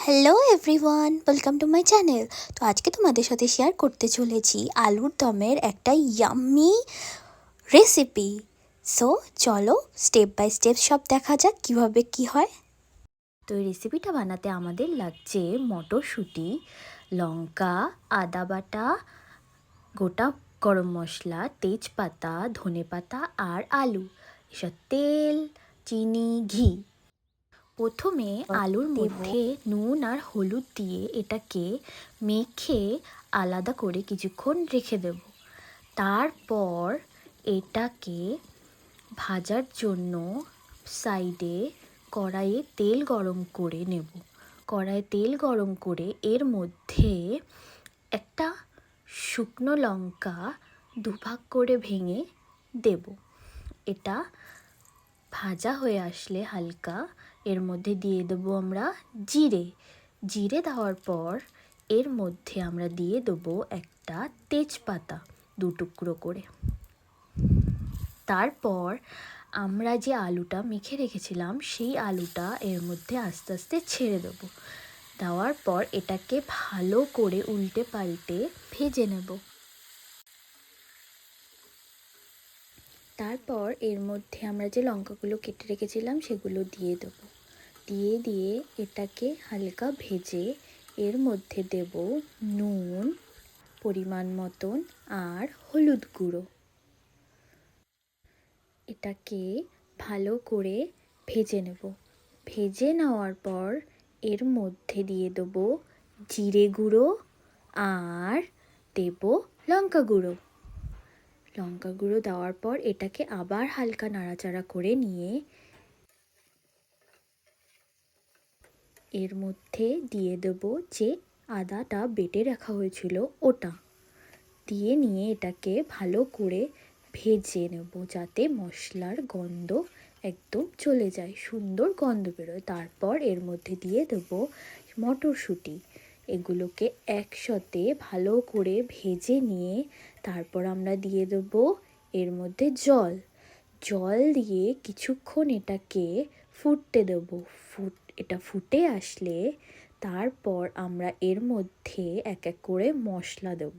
Hello everyone, welcome to my channel. তো আজকে তোমাদের সাথে শেয়ার করতে চলেছি আলুর দমের একটা ইয়াম্মি রেসিপি। সো চলো স্টেপ বাই স্টেপ সব দেখা যাক কীভাবে কি হয়। তো এই রেসিপিটা বানাতে আমাদের লাগছে মটরশুঁটি, লঙ্কা, আদা বাটা, গোটা গরম মশলা, তেজপাতা, ধনেপাতা আর আলু, এসব তেল, চিনি, ঘি। প্রথমে আলুর মধ্যে নুন আর হলুদ দিয়ে এটাকে মেখে আলাদা করে কিছুক্ষণ রেখে দেব। তারপর এটাকে ভাজার জন্য সাইডে কড়াইয়ে তেল গরম করে নেব। কড়াইয়ে তেল গরম করে এর মধ্যে একটা শুকনো লঙ্কা দুভাগ করে ভেঙে দেব। এটা ভাজা হয়ে আসলে হালকা এর মধ্যে দিয়ে দেবো আমরা জিরে দেওয়ার পর এর মধ্যে আমরা দিয়ে দেবো একটা তেজপাতা দু টুকরো করে। তারপর আমরা যে আলুটা মেখে রেখেছিলাম সেই আলুটা এর মধ্যে আস্তে আস্তে ছেড়ে দেবো। দেওয়ার পর এটাকে ভালো করে উল্টে পাল্টে ভেজে নেব। তারপর এর মধ্যে আমরা যে লঙ্কাগুলো কেটে রেখেছিলাম সেগুলো দিয়ে দেবো। দিয়ে এটাকে হালকা ভেজে এর মধ্যে দেব নুন পরিমাণ মতন আর হলুদ গুঁড়ো। এটাকে ভালো করে ভেজে নেব। ভেজে নেওয়ার পর এর মধ্যে দিয়ে দেব জিরে গুঁড়ো আর দেব লঙ্কা গুঁড়ো। লঙ্কা গুঁড়ো দেওয়ার পর এটাকে আবার হালকা নাড়াচাড়া করে নিয়ে এর মধ্যে দিয়ে দেব যে আদাটা বেটে রাখা হয়েছিল ওটা দিয়ে নিয়ে এটাকে ভালো করে ভেজে নেব যাতে মশলার গন্ধ একদম চলে যায়, সুন্দর গন্ধ বেরোয়। তারপর এর মধ্যে দিয়ে দেব মটরশুঁটি। এগুলোকে একসাথে ভালো করে ভেজে নিয়ে তারপর আমরা দিয়ে দেব এর মধ্যে জল দিয়ে কিছুক্ষণ এটাকে ফুটতে দেব। এটা ফুটে আসলে তারপর আমরা এর মধ্যে এক এক করে মশলা দেব।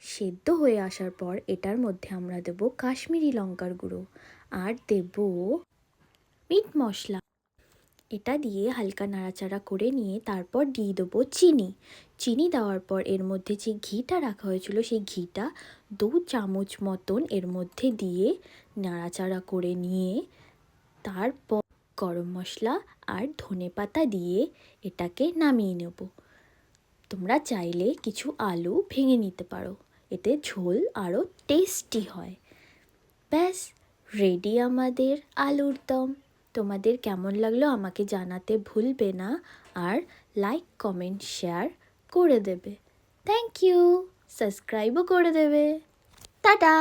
সেদ্ধ হয়ে আসার পর এটার মধ্যে আমরা দেব কাশ্মীরি লঙ্কার গুঁড়ো আর দেব মিট মশলা। এটা দিয়ে হালকা নাড়াচাড়া করে নিয়ে তারপর দিয়ে দেবো চিনি দেওয়ার পর এর মধ্যে যে ঘিটা রাখা হয়েছিল সেই ঘিটা 2 চামচ মতন এর মধ্যে দিয়ে নাড়াচাড়া করে নিয়ে তারপর গরম মশলা আর ধনেপাতা দিয়ে এটাকে নামিয়ে নেব। তোমরা চাইলে কিছু আলু ভেঙে নিতে পারো, এতে ঝোল আরও টেস্টি হয়। ব্যাস রেডি আমাদের আলুর দম। তোমাদের কেমন লাগলো আমাকে জানাতে ভুলবে না আর লাইক কমেন্ট শেয়ার করে দেবে। থ্যাংক ইউ, সাবস্ক্রাইবও করে দেবে। টাটা।